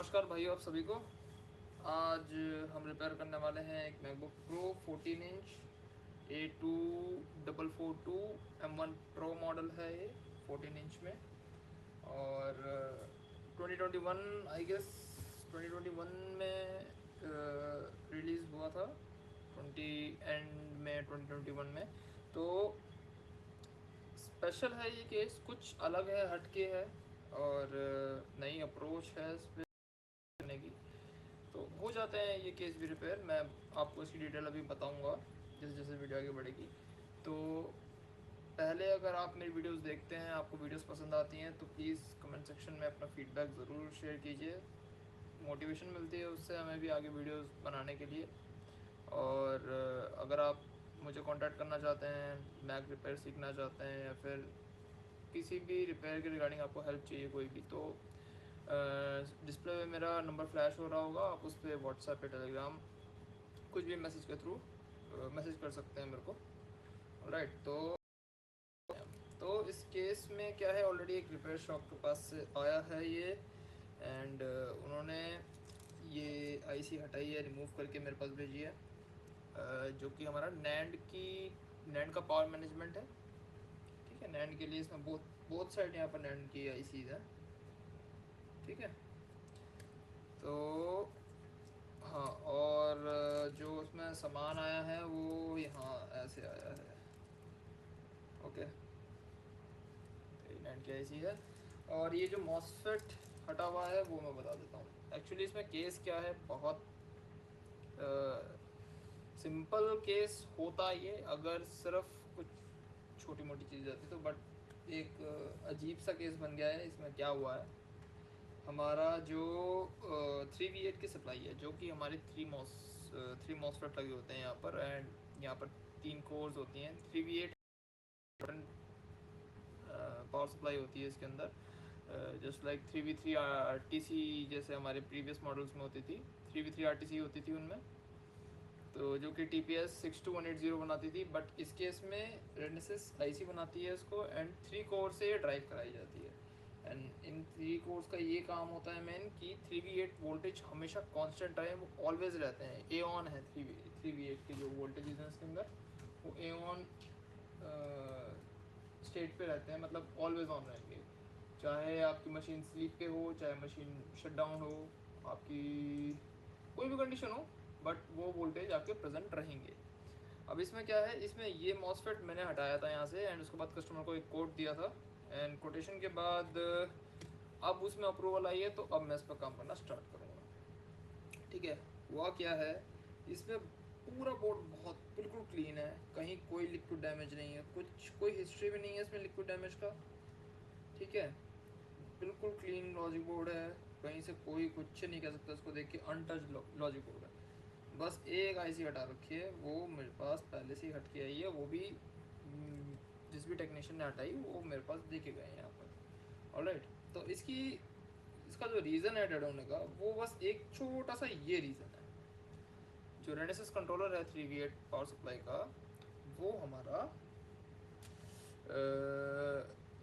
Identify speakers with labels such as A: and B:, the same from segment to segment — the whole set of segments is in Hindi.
A: नमस्कार भाइयों, आप सभी को। आज हम रिपेयर करने वाले हैं एक MacBook pro 14 inch A2442 M1 pro model है ये 14 इंच में। और 2021 आई गेस 2021 में रिलीज़ हुआ था, 20 एंड में 2021 में। तो स्पेशल है ये केस, कुछ अलग है, हटके है और नई अप्रोच है इस पर करने की। तो हो जाते हैं ये केस भी रिपेयर। मैं आपको इसकी डिटेल अभी बताऊंगा जैसे जैसे वीडियो आगे बढ़ेगी। तो पहले अगर आप मेरी वीडियोस देखते हैं, आपको वीडियोस पसंद आती हैं, तो प्लीज़ कमेंट सेक्शन में अपना फीडबैक ज़रूर शेयर कीजिए। मोटिवेशन मिलती है उससे हमें भी आगे वीडियोस बनाने के लिए। और अगर आप मुझे कांटेक्ट करना चाहते हैं, मैक रिपेयर सीखना चाहते हैं, या फिर किसी भी रिपेयर के रिगार्डिंग आपको हेल्प चाहिए कोई भी, तो डिस्प्ले में मेरा नंबर फ्लैश हो रहा होगा। आप उस पर व्हाट्सएप पे, टेलीग्राम, कुछ भी मैसेज के थ्रू मैसेज कर सकते हैं मेरे को। राइट। तो इस केस में क्या है, ऑलरेडी एक रिपेयर शॉप के पास से आया है ये। एंड उन्होंने ये आईसी हटाई है, रिमूव करके मेरे पास भेजी है। जो कि हमारा नैंड का पावर मैनेजमेंट है। ठीक है, नैंड के लिए इसमें बहुत साइड यहाँ पर नैंड की आईसीज है। ठीक है। तो हाँ, और जो उसमें सामान आया है वो यहाँ ऐसे आया है। ओके, नैंड की आईसी है। और ये जो मॉसफेट हटा हुआ है वो मैं बता देता हूँ। एक्चुअली इसमें केस क्या है, बहुत सिंपल केस होता ये अगर सिर्फ कुछ छोटी मोटी चीज़ आती तो, बट एक अजीब सा केस बन गया है। इसमें क्या हुआ है, हमारा जो 3V8 की सप्लाई है, जो कि हमारी थ्री मॉसफेट लगे होते हैं यहाँ पर। एंड यहाँ पर 3 कोर्स होती हैं। 3V8 पावर सप्लाई होती है इसके अंदर, जस्ट लाइक 3V3 RTC जैसे हमारे प्रीवियस मॉडल्स में होती थी। 3V3 RTC होती थी उनमें, तो जो कि TPS 62180 बनाती थी। बट इस केस में रेनेसिस आईसी बनाती है इसको, एंड 3 कोर से ड्राइव कराई जाती है। एंड इन 3 कोर्स का ये काम होता है मेन कि 3V8 वोल्टेज हमेशा कांस्टेंट रहे, वो ऑलवेज रहते हैं। ए ऑन है 3V8 के जो वोल्टेज हैं इसके अंदर, वो ए ऑन स्टेट पे रहते हैं, मतलब ऑलवेज ऑन रहेंगे। चाहे आपकी मशीन स्लीप पे हो, चाहे मशीन शट डाउन हो, आपकी कोई भी कंडीशन हो, बट वो वोल्टेज आपके प्रेजेंट रहेंगे। अब इसमें क्या है, इसमें ये मॉसफेट मैंने हटाया था यहाँ से, एंड उसके बाद कस्टमर को एक कोड दिया था। एंड कोटेशन के बाद अब उसमें अप्रूवल आई है, तो अब मैं इस पर काम करना स्टार्ट करूँगा। ठीक है। हुआ क्या है, इसमें पूरा बोर्ड बहुत बिल्कुल क्लीन है, कहीं कोई लिक्विड डैमेज नहीं है, कोई हिस्ट्री भी नहीं है इसमें लिक्विड डैमेज का। ठीक है, बिल्कुल क्लीन लॉजिक बोर्ड है, कहीं से कोई कुछ नहीं कह सकता इसको देख के, अनटच लॉजिक बोर्ड है। बस एक आईसी हटा रखी है, वो मेरे पास पहले से ही हट के आई है, वो भी जिस भी टेक्नीशियन ने हटाई वो मेरे पास देखे गए हैं यहाँ पर। ऑलराइट। तो इसका जो रीज़न है डेड होने का, वो बस एक छोटा सा ये रीज़न है। जो रेनेसिस कंट्रोलर है 3V8 पावर सप्लाई का, वो हमारा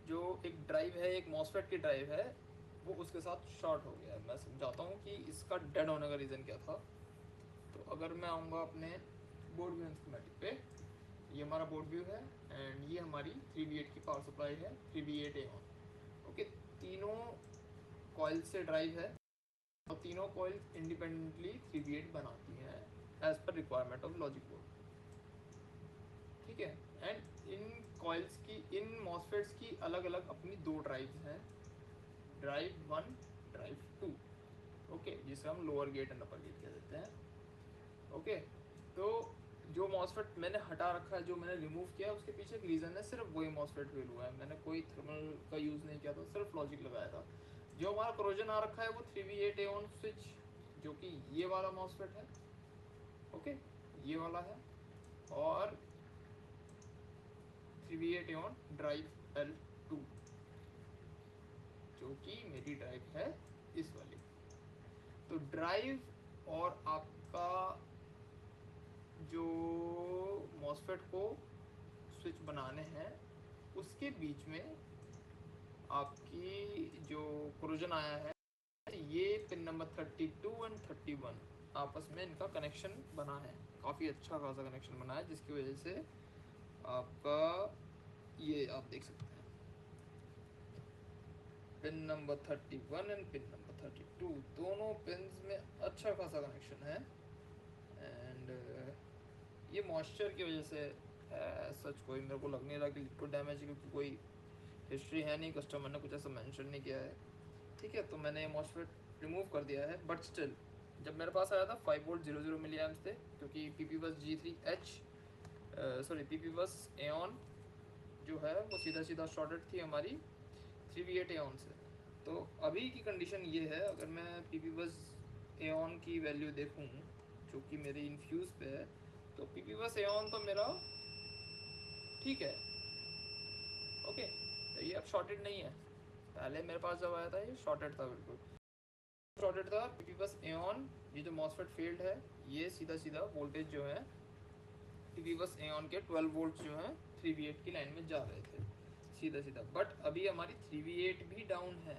A: जो एक ड्राइव है, एक मॉसफेट की ड्राइव है, वो उसके साथ शॉर्ट हो गया है। मैं समझाता हूँ कि इसका डेड होने का रीज़न क्या था। तो अगर मैं आऊँगा अपने बोर्ड व्यू स्कीमेटिक पे, ये हमारा बोर्ड व्यू है, एंड ये हमारी 3V8 की पावर सप्लाई है, 3V8 A1। ओके, तीनों कॉइल से ड्राइव है, और तीनों कॉइल्स इंडिपेंडेंटली 3V8 बनाती हैं as per requirement of logic board. ठीक है। एंड इन कॉइल्स की, इन मॉसफेट्स की अलग अलग अपनी 2 ड्राइव्स हैं, ड्राइव 1, ड्राइव 2। ओके, जिसे हम lower gate and upper gate कह देते हैं। ओके। तो जो मॉसफेट मैंने हटा रखा है, जो मैंने रिमूव किया है, उसके पीछे एक रीज़न है, सिर्फ वही मॉसफेट फेल हुआ है। मैंने कोई थर्मल का यूज़ नहीं किया था, सिर्फ लॉजिक लगाया था। जो हमारा करोजन आ रखा है वो 3V8 A1 स्विच, जो कि ये वाला मॉसफेट है। ओके, ये वाला है। और 3V8 A1 ड्राइव L2, जो कि मेरी ड्राइव है इस वाली। तो ड्राइव और आपका जो मॉसफेट को स्विच बनाने हैं, उसके बीच में आपकी जो कोरोजन आया है, ये पिन नंबर 32 एंड 31 आपस में इनका कनेक्शन बना है, काफ़ी अच्छा खासा कनेक्शन बना है, जिसकी वजह से आपका ये आप देख सकते हैं pin number 31 and pin number 32 दोनों पिन्स में अच्छा खासा कनेक्शन है। एंड ये मॉइस्चर की वजह से है, सच कोई मेरे को लग नहीं रहा कि लिक्विड डैमेज है, क्योंकि कोई हिस्ट्री है नहीं, कस्टमर ने कुछ ऐसा मेंशन नहीं किया है। ठीक है, तो मैंने ये मॉस्फेट रिमूव कर दिया है, बट स्टिल जब मेरे पास आया था 5 वोल्ट 00 मिली एम्प्स थे, क्योंकि पीपी बस G3H सॉरी पीपी बस एऑन जो है वो सीधा सीधा शॉर्टेड थी हमारी 3V8 एऑन से। तो अभी की कंडीशन ये है, अगर मैं पीपी बस एऑन की वैल्यू देखूँ जो कि मेरी इन्फ्यूज़ पे है, तो पीपी बस एऑन तो मेरा ठीक है, ओके। तो ये अब शॉर्टेड नहीं है, पहले मेरे पास जब आया था ये शॉर्टेड था, बिल्कुल शॉर्टेड था। पीपी बस एऑन ये जो मॉसफेट फील्ड है, ये सीधा सीधा वोल्टेज जो है पीपी बस एऑन के 12 वोल्ट जो है 3V8 की लाइन में जा रहे थे सीधा सीधा। बट अभी हमारी 3V8 भी डाउन है,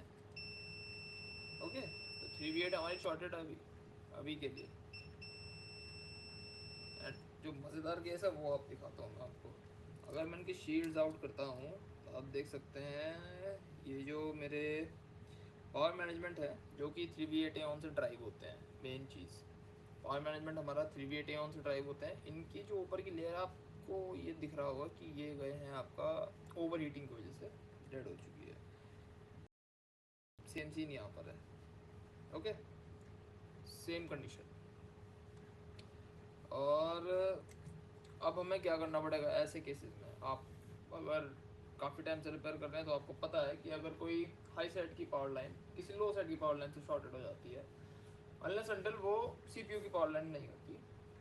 A: ओके। तो 3V8 हमारी शॉर्टेड है अभी के लिए। एंड जो मज़ेदार केस है वो आप दिखाता हूँ मैं आपको। अगर मैं इनकी शील्ड्स आउट करता हूँ तो आप देख सकते हैं ये जो मेरे पावर मैनेजमेंट है जो कि 3V8 एऑन से ड्राइव होते हैं, मेन चीज़ पावर मैनेजमेंट हमारा 3V8 एऑन से ड्राइव होते हैं। इनकी जो ऊपर की लेयर आपको ये दिख रहा होगा कि ये गए हैं आपका ओवर हीटिंग की वजह से डेड हो चुकी है। सेम सीन यहाँ पर है, ओके, सेम कंडीशन। और अब हमें क्या करना पड़ेगा ऐसे केसेस में, आप अगर काफ़ी टाइम से रिपेयर कर रहे हैं तो आपको पता है कि अगर कोई हाई साइड की पावर लाइन किसी लो साइड की पावर लाइन से शॉर्टेड हो जाती है, अनलेस अनटिल वो सीपीयू की पावर लाइन नहीं होती,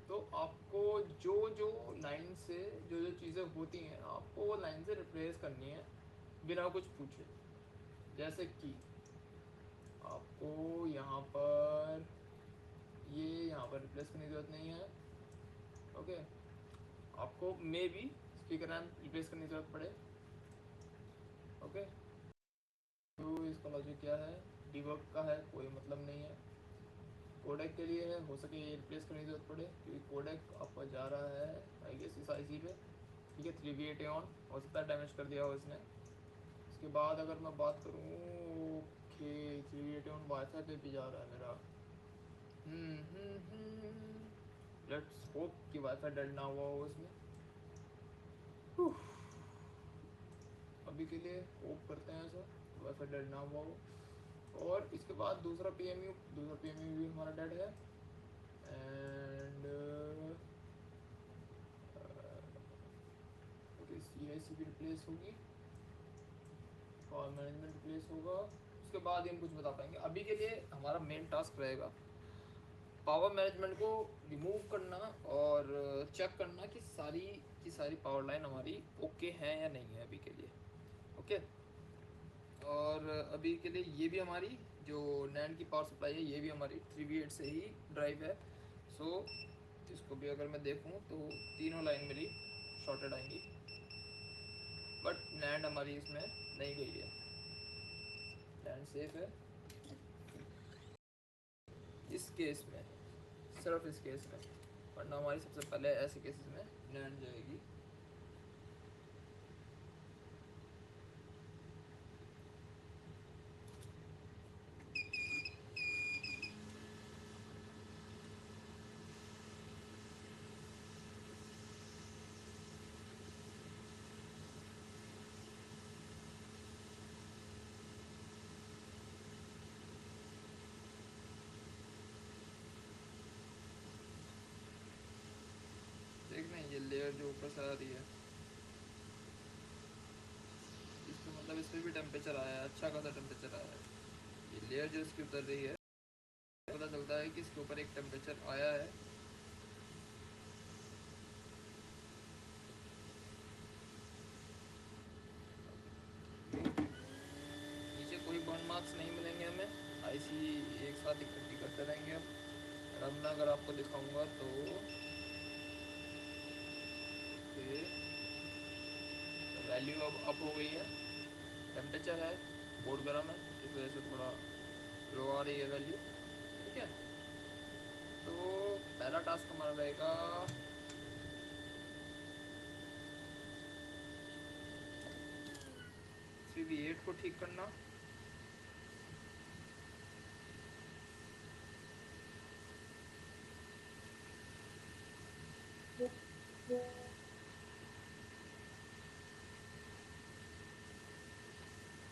A: तो आपको जो जो लाइन से जो जो चीज़ें होती हैं आपको वो लाइन से रिप्लेस करनी है बिना कुछ पूछे। जैसे कि आपको यहाँ पर यहाँ पर रिप्लेस करने की ज़रूरत नहीं है, ओके। आपको may be speaker ramp replace करने की ज़रूरत पड़े, ओके। तो इसका लॉजिक क्या है, डिबग का है, कोई मतलब नहीं है। कोडेक के लिए है, हो सके ये रिप्लेस करने की जरूरत पड़े, क्योंकि कोडेक आपका जा रहा है आई गेस इस आईसी पे, ठीक है। 3V8 एऑन हो सकता है डैमेज कर दिया हो इसने। इसके बाद अगर मैं बात करूँ, ओके 3V8 एऑन वाईफाई पे भी जा रहा है मेरा। लेट्स होप कि वाईफाई डेड ना हुआ हो इसमें, अभी के लिए होप करते हैं ऐसा, वाईफाई डेड ना हुआ हो। और इसके बाद दूसरा पीएमयू भी हमारा डेड है। एंड CIC भी रिप्लेस होगी, पावर मैनेजमेंट रिप्लेस होगा, उसके बाद ही हम कुछ बता पाएंगे। अभी के लिए हमारा मेन टास्क रहेगा पावर मैनेजमेंट को रिमूव करना और चेक करना कि सारी पावर लाइन हमारी ओके है या नहीं है अभी के लिए, ओके। और अभी के लिए ये भी हमारी जो नैंड की पावर सप्लाई है ये भी हमारी 3V8 से ही ड्राइव है। सो इसको भी अगर मैं देखूं तो तीनों लाइन मेरी शॉर्टेड आएंगी, बट नैंड हमारी इसमें नहीं गई है, नैंड सेफ है इस केस में, सिर्फ इस केस में। वरना हमारी सबसे पहले ऐसे केसेस में नैंड जाएगी। देख रहे हैं ये लेयर जो ऊपर से आ रही है, इसका मतलब इस पर भी टेम्परेचर आया है, अच्छा खासा टेम्परेचर आया है। ये लेयर जो इसकी उतर रही है, पता चलता है कि इसके ऊपर एक टेम्परेचर आया है। नीचे कोई बर्न मार्क्स नहीं मिलेंगे हमें, आईसी एक साथ इकट्ठी करते रहेंगे हम। और अब मैं अगर आपको दिखाऊंगा तो वैल्यू अब अप हो गई है, टेम्परेचर है, बोर्ड गर्म है, इस वजह से थोड़ा लो आ रही है वैल्यू, ठीक है। तो पहला टास्क हमारा रहेगा CV8 को ठीक करना।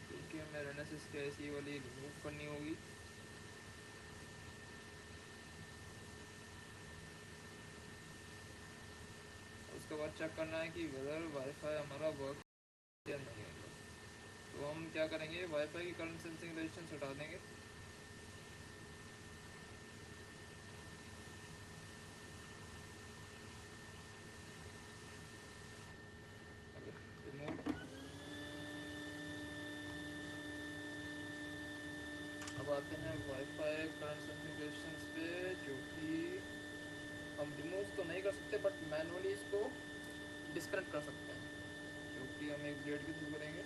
A: क्योंकि हमें रेनेसिस के ऐसी वाली रिमूव करनी होगी। उसके बाद चेक करना है कि वेदर वाईफाई हमारा वर्क या नहीं है। तो हम क्या करेंगे, वाईफाई की करंट सेंसिंग रेजिस्टेंस हटा देंगे। रिमूव। अब आते हैं वाईफाई करंट सेंसिंग रेजिस्टेंस पे, जो कि हम रिमूव तो नहीं कर सकते बट मैनुअली इसको डिस्कनेक्ट कर सकते हैं, जो कि हम एक ब्लेड के थ्रू करेंगे।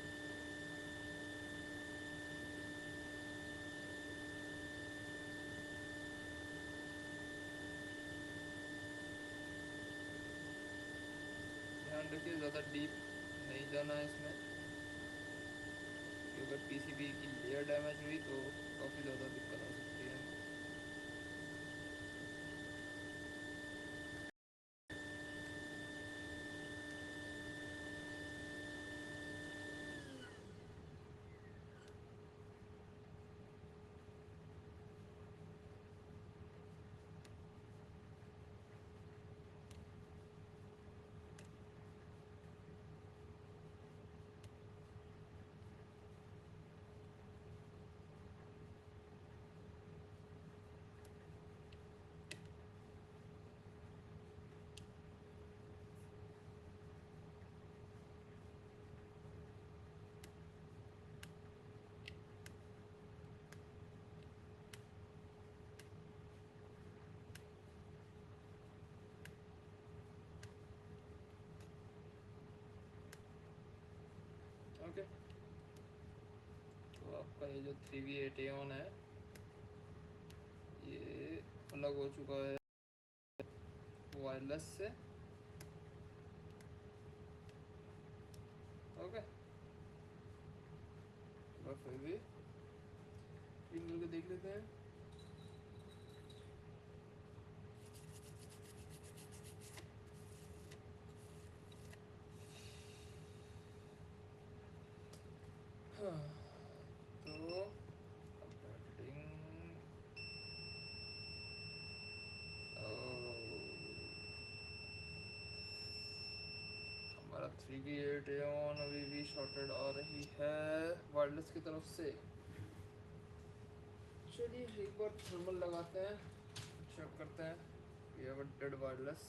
A: ध्यान रखिए ज़्यादा डीप नहीं जाना है इसमें, कि अगर PCB की लेयर डैमेज हुई तो काफ़ी ज़्यादा दिक्कत आ सकती है। ओके, तो आपका ये जो 3V8 एन है ये अलग हो चुका है वायरलेस से। ओके, बस फिर भी क्लीन करके देख लेते हैं। हाँ, तो अपडेटिंग, हमारा 3V8 एन अभी भी शॉर्टेड आ रही है वायरलेस की तरफ से। चलिए एक बार थर्मल लगाते हैं, चेक करते हैं। We have a dead wireless.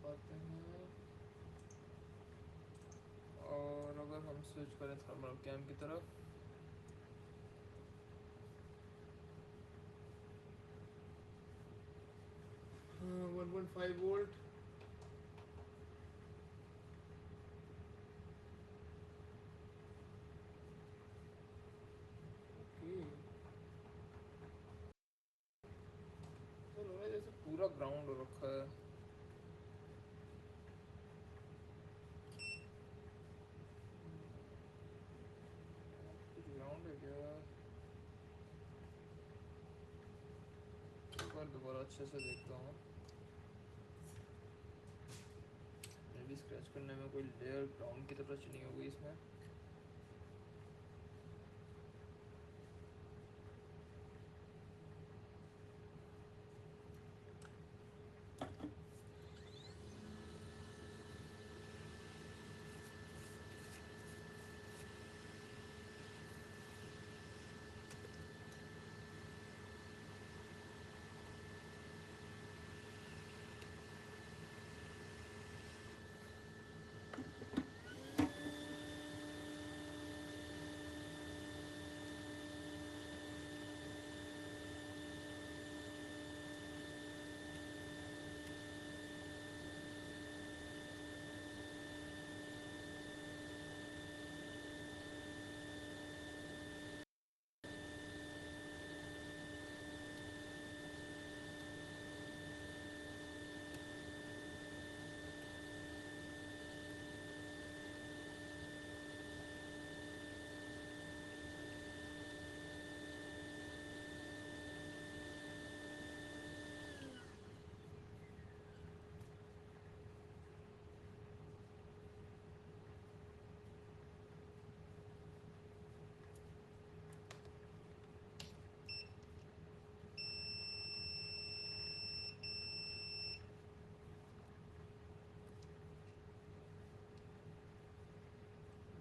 A: आते हैं और अगर हम स्विच करें थर्मल कैम की तरफ, 1.5 वोल्ट पूरा ग्राउंड हो रखा है। कुछ ग्राउंड है क्या? एक बार दोबारा अच्छे से देखता हूँ। मे भी स्क्रैच करने में कोई लेयर ग्राउंड की तरह चली होगी इसमें।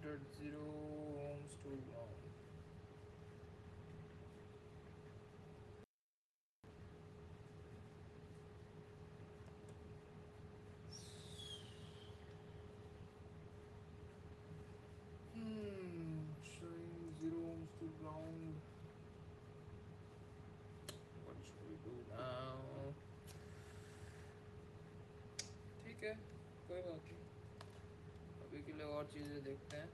A: Dot 0 ohms to ground. Showing 0 ohms to ground. What should we do now? ठीक है, कोई बात नहीं। अभी के लिए और चीज़ें देखते हैं।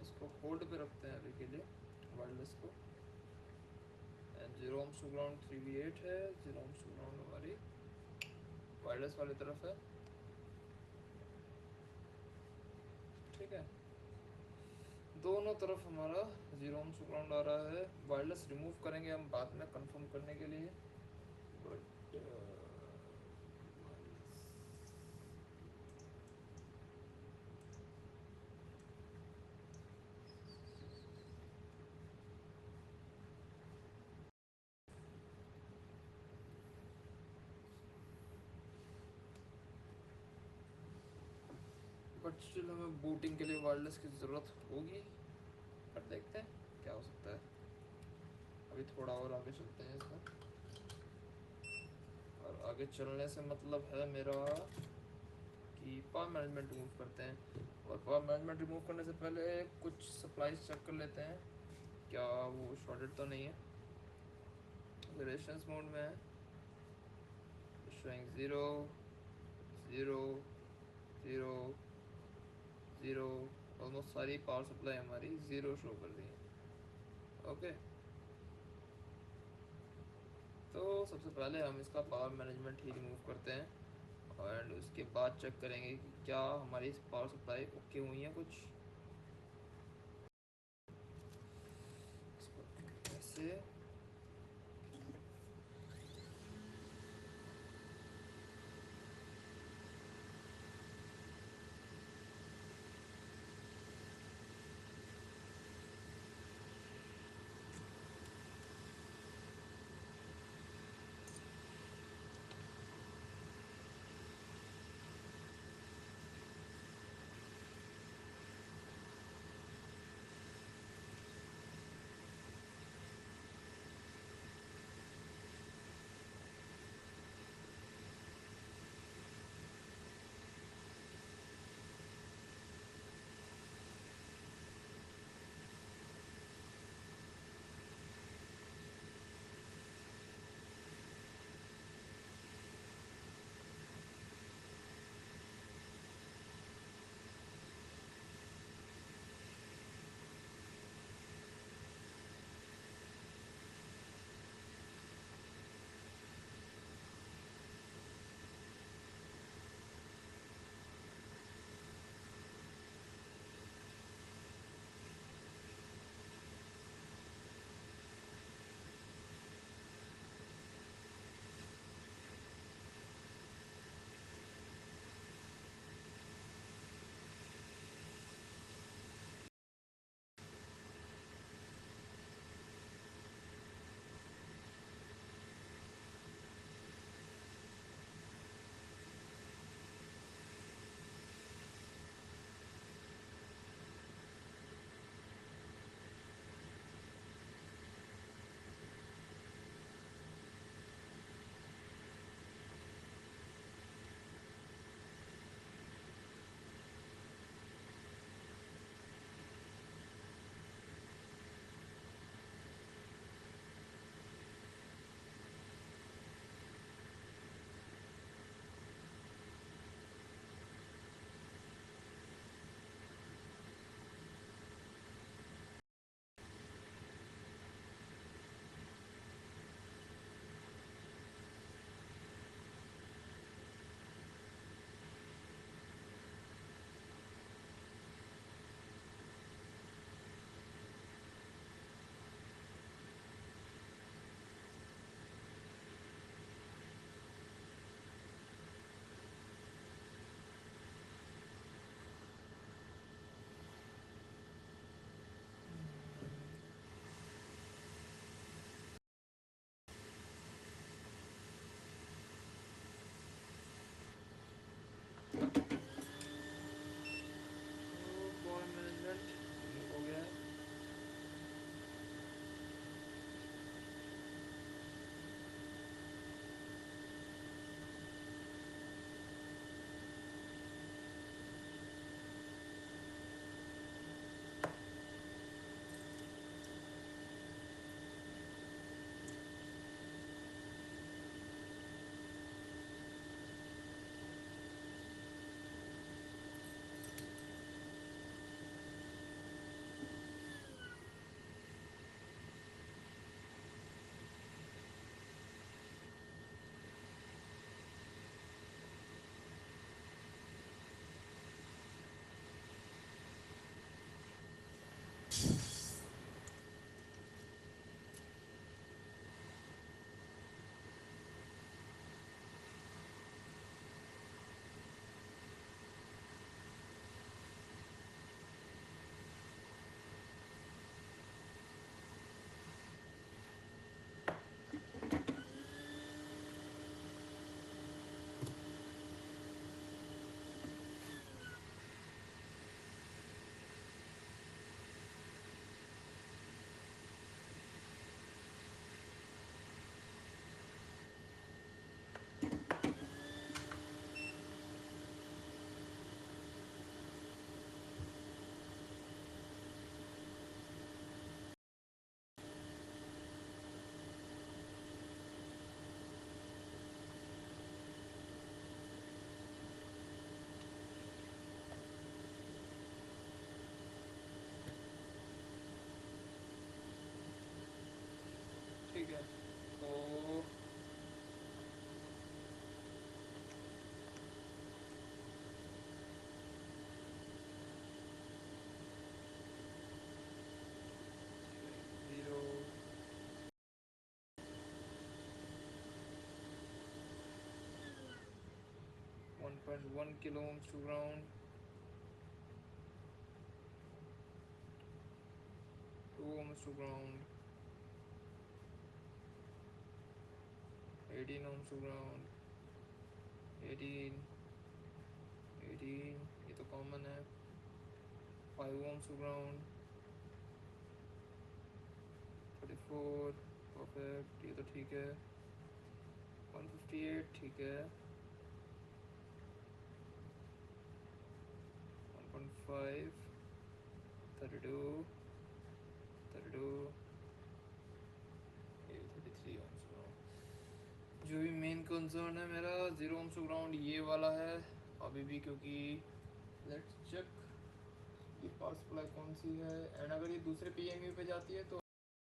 A: इसको होल्ड पे रखते हैं अभी के लिए, वायरलेस को। And 0 ohms to ground 3v8 है। 0 ohms to ground हमारी वायरलेस वाली तरफ है। ठीक है, दोनों तरफ हमारा 0 ohms to ground आ रहा है। वायरलेस रिमूव करेंगे हम बाद में कंफर्म करने के लिए, बट स्टिल हमें बूटिंग के लिए वायरलेस की ज़रूरत होगी। पर देखते हैं क्या हो सकता है। अभी थोड़ा और आगे चलते हैं इसमें, और आगे चलने से मतलब है मेरा कि पावर मैनेजमेंट रिमूव करते हैं। और पावर मैनेजमेंट रिमूव करने से पहले कुछ सप्लाईज चेक कर लेते हैं क्या वो शॉर्टेड तो नहीं है। रेशंस मोड में है, शोइंग 0 0 0 0। ऑलमोस्ट सारी पावर सप्लाई हमारी 0 शो कर रही है। ओके, तो सबसे पहले हम इसका पावर मैनेजमेंट ही रिमूव करते हैं, और उसके बाद चेक करेंगे कि क्या हमारी पावर सप्लाई ओके हुई है कुछ। ऐसे 1.1 kilo ohms to ground, 2 ohms to ground, 18 ohms to ground, 18, 18, ये तो कॉमन है, 5 ohms to ground, 34, परफेक्ट, ये तो ठीक है, 158 ठीक है, 1.5, 32, 32, 33 ohms to ground। जो भी मेन कंसर्न है मेरा 0 ohms to ground ये वाला है अभी भी, क्योंकि लेट्स चेक ये पावर सप्लाई कौन सी है, एंड अगर ये दूसरे पीएमयू पे जाती है तो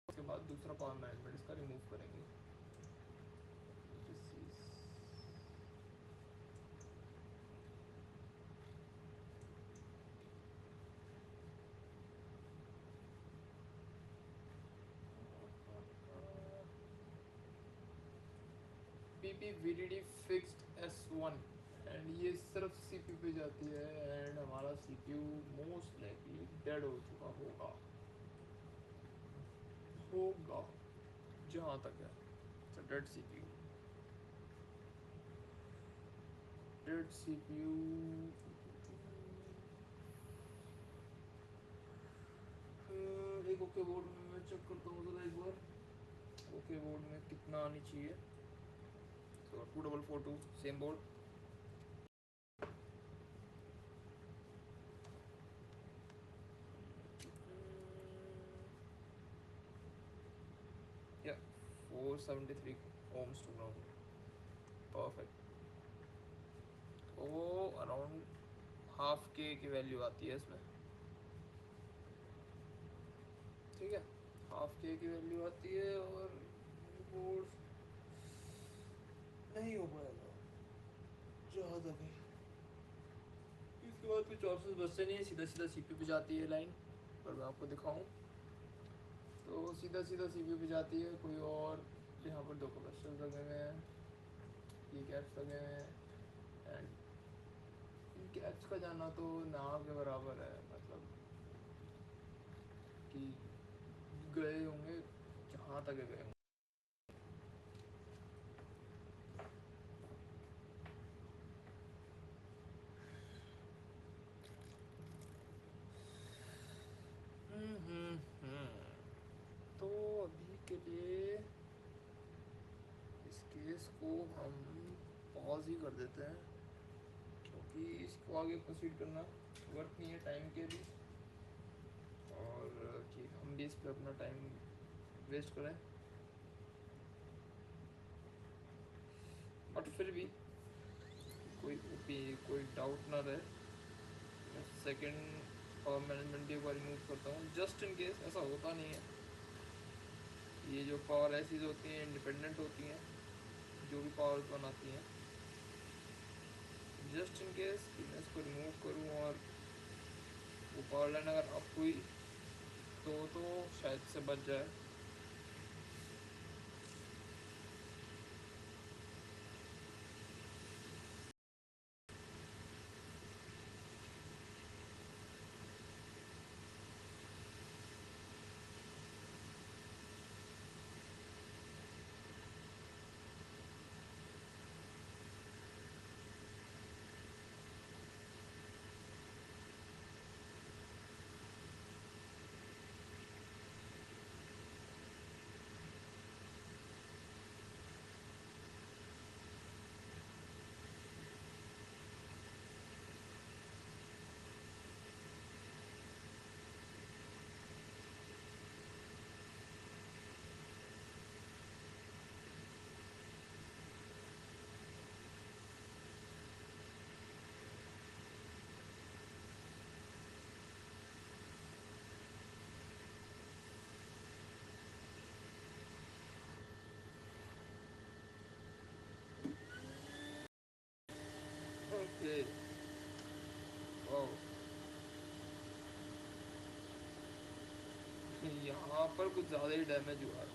A: उसके बाद दूसरा पावर मैनेजमेंट इसका रिमूव करेंगे। PP VDD fixed S1 and ये सिर्फ सीपीयू पे जाती है, एंड हमारा सीपीयू मोस्ट लाइकली डेड हो चुका होगा जहाँ तक है, डेड सीपीयू, डेड सीपीयू। एक ओके बोर्ड में मैं चेक करता हूँ जरा एक बार, ओके बोर्ड में कितना आनी चाहिए। So 2442 same board, yeah, 473 ohms to ground, perfect। वो अराउंड हाफ के की वैल्यू आती है इसमें, ठीक है, हाफ के की वैल्यू आती है, और बोर्ड नहीं हो पाएगा जहाँ तक है। इसके बाद कुछ ऑप्शन बचते नहीं है, सीधा सीधा सीपीयू पे जाती है लाइन, पर मैं आपको दिखाऊं तो सीधा सीधा सीपीयू पे जाती है। कोई और यहाँ पर 2 कमर्शियल लगे हुए हैं, ये कैप्स लगे हुए हैं, एंड इन कैप्स का जाना तो ना के बराबर है, मतलब कि गए होंगे जहाँ तक गए होंगे। तो अभी के लिए इस केस को हम पॉज ही कर देते हैं, क्योंकि इसको आगे प्रोसीड करना वर्थ नहीं है टाइम के भी, और कि हम भी इस पर अपना टाइम वेस्ट करें। बट फिर भी कोई डाउट ना रहे, मैं सेकेंड पावर मैनेजमेंट एक बार रिमूव करता हूँ, जस्ट इन केस ऐसा होता नहीं है। ये जो पावर ऐसी होती हैं इंडिपेंडेंट होती हैं, जो भी पावर बनाती हैं, जस्ट इन केस कि मैं इसको रिमूव करूँ और वो पावर लाइन अगर अप हुई तो शायद से बच जाए। ओके, वाओ, यहाँ पर कुछ ज़्यादा ही डैमेज हुआ है।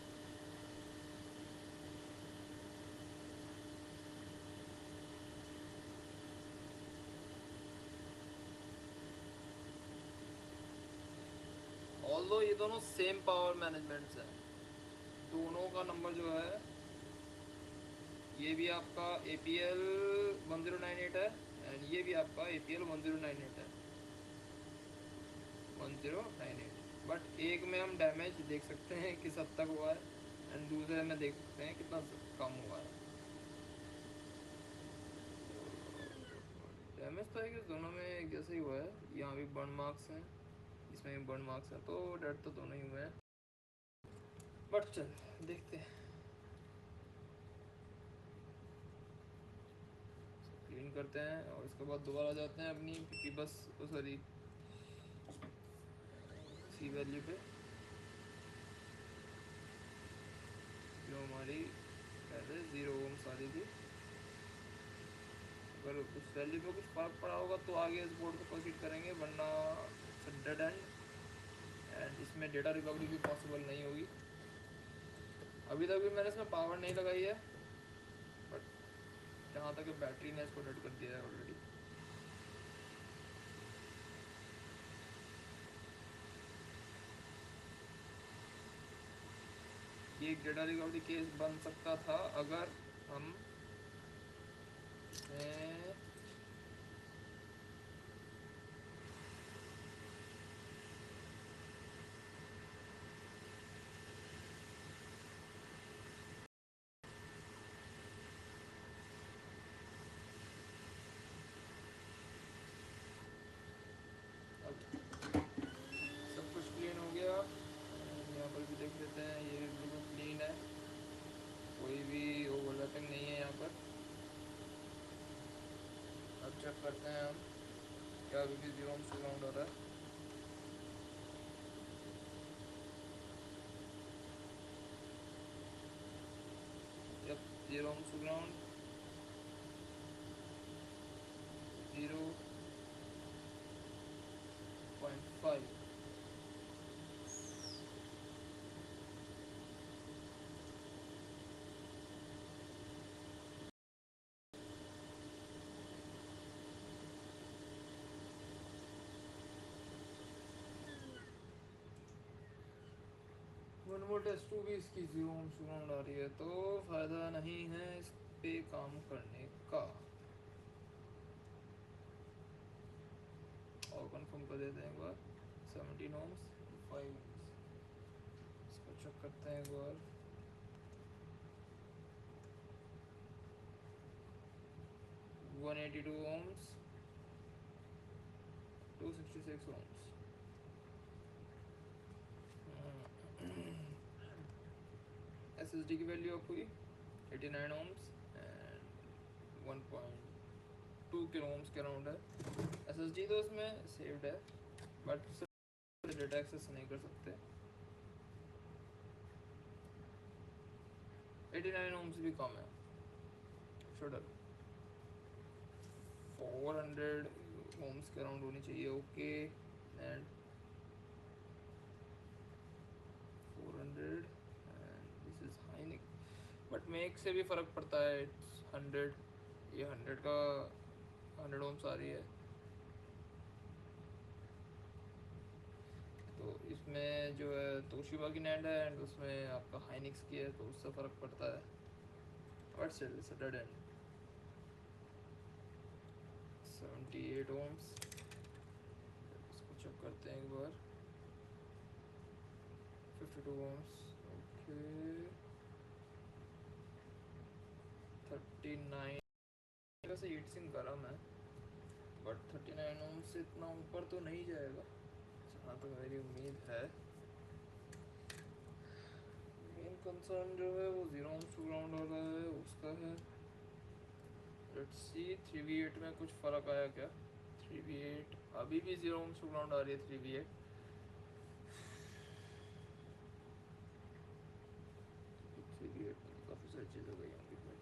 A: ऑल्दो ये दोनों सेम पावर मैनेजमेंट्स हैं, दोनों का नंबर जो है ये भी आपका APL 1098 है एंड ये भी आपका APL 1098 है, 1098। बट एक में हम डैमेज देख सकते हैं किस हद तक हुआ है एंड दूसरे में देख सकते हैं कितना कम हुआ है। डैमेज तो है कि दोनों में एक जैसे ही हुआ है, यहाँ भी बर्न मार्क्स हैं, इसमें भी बर्न मार्क्स हैं, तो डेड तो दोनों ही हुए हैं। बट चल देखते हैं, क्लीन करते हैं और इसके बाद दोबारा जाते हैं अपनी पीपी बस सॉरी सी वैल्यू पे, जो हमारी पहले 0 ओम्स वाली थी। अगर उस वैल्यू पे कुछ फर्क पड़ा होगा तो आगे इस बोर्ड को प्रोसीड करेंगे, वरना डेड एंड इसमें डेटा रिकवरी भी पॉसिबल नहीं होगी। अभी तक भी मैंने इसमें पावर नहीं लगाई है, बट जहाँ तक बैटरी ने इसको डेड कर दिया है ऑलरेडी। ये एक डेटा रिकवरी केस बन सकता था अगर हम सब कुछ क्लीन हो गया। यहाँ पर भी देख लेते हैं, ये बिल्कुल क्लीन है, कोई भी ओवरलैपिंग नहीं है यहाँ पर। अब चेक करते हैं हम क्या अभी भी 0 ओम्स ग्राउंड हो रहा है। जब 0 ohms ground 0.5 one more test 2 भी इसकी 0 ओम्स ग्राउंड आ रही है, तो फ़ायदा नहीं है इस पे काम करने का। और कंफर्म कर देते हैं एक बार, 17 ओम्स 5 ओम्स, इसको चेक करते हैं एक बार। 182 ओम्स 266 ओम्स। SSD की वैल्यू आपको 89 ओम्स एंड 1.2 किलो ओम्स के अराउंड है। SSD तो इसमें सेव्ड है, बट डेटा एक्सेस नहीं कर सकते। 89 ओम्स भी कम है, शोल्डर 400 ओम्स के अराउंड होनी चाहिए। Okay and 400 and this is hygienic, but make से भी फ़र्क पड़ता है। 100, ये 100 का 100 ओम्स आ रही है, तो इसमें जो है तोशिबा की नैंड है एंड उसमें आपका हाइनिक्स की है, तो उससे फ़र्क पड़ता है। But still it's a dead end. 78 ohms, इसको चेक करते हैं एक बार। 52 ओम्स, ओके 39। वैसे हीट सिंक गर्म है, बट 39 ओम्स से इतना ऊपर तो नहीं जाएगा जहाँ तक मेरी उम्मीद है। मेन कंसर्न जो है वो 0 ओम्स टू ग्राउंड हो रहा है, उसका है। लेट्स सी 3v8 में कुछ फ़र्क आया क्या। 3v8 अभी भी 0 ओम्स टू ग्राउंड आ रही है। 3v8 काफ़ी सारी चीज़ें गई होंगी भाई।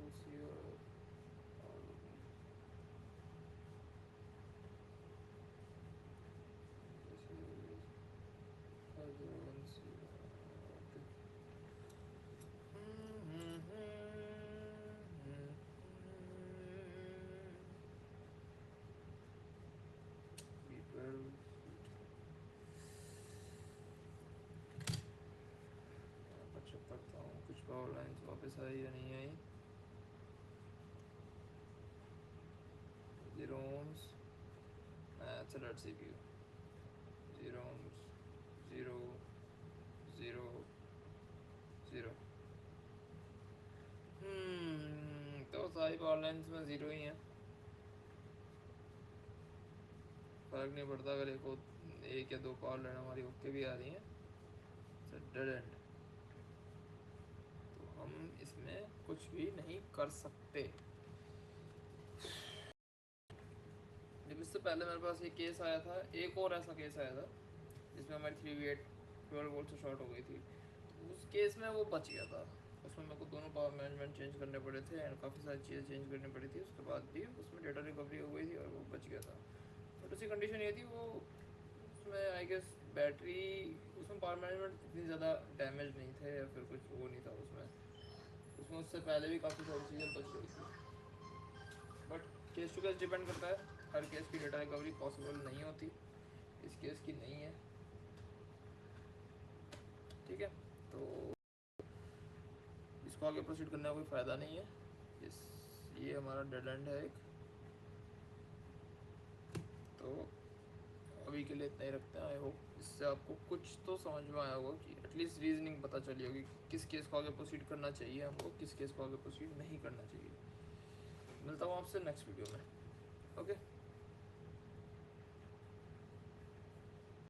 A: files here. This is 5010. Okay. B12. Check करता हूँ कुछ पावर लाइन्स वापस आई या नहीं आई. 0 ohms. It's a red CPU. 0 ohms. 0 0 0. तो सारी पावर लाइन्स में 0 ही है. फर्क नहीं पड़ता अगर एक या दो पावर लाइन हमारी ओके भी आ रही हैं. Dead and. तो हम इसमें कुछ भी नहीं कर सकते. जब इससे पहले मेरे पास एक केस आया था, एक और ऐसा केस आया था जिसमें हमारी 3V8 12 वोल्ट से शॉर्ट हो गई थी. तो उस केस में वो बच गया था. उसमें मेरे को दोनों पावर मैनेजमेंट चेंज करने पड़े थे एंड काफ़ी सारी चीज़ें चेंज करनी पड़ी थी. उसके बाद भी उसमें डेटा रिकवरी हो गई थी और वो बच गया था. बट उसकी कंडीशन ये थी, वो उसमें आई गेस बैटरी, उसमें पावर मैनेजमेंट इतनी ज़्यादा डैमेज नहीं थे या फिर कुछ वो नहीं था उसमें उससे पहले भी काफ़ी सारी चीज़ें बच गई थी. But case to case depend करता है. हर केस की डेटा रिकवरी पॉसिबल नहीं होती. इस केस की नहीं है. ठीक है, तो इसको आगे प्रोसीड करने का कोई फ़ायदा नहीं है. ये हमारा डेड एंड है एक. तो अभी के लिए इतना ही रखते हैं. आई होप इससे आपको कुछ तो समझ में आया होगा कि एटलीस्ट रीजनिंग पता चली होगी किस केस को आगे प्रोसीड करना चाहिए हमको, किस केस को आगे प्रोसीड नहीं करना चाहिए. मिलता हूँ आपसे नेक्स्ट वीडियो में. ओके.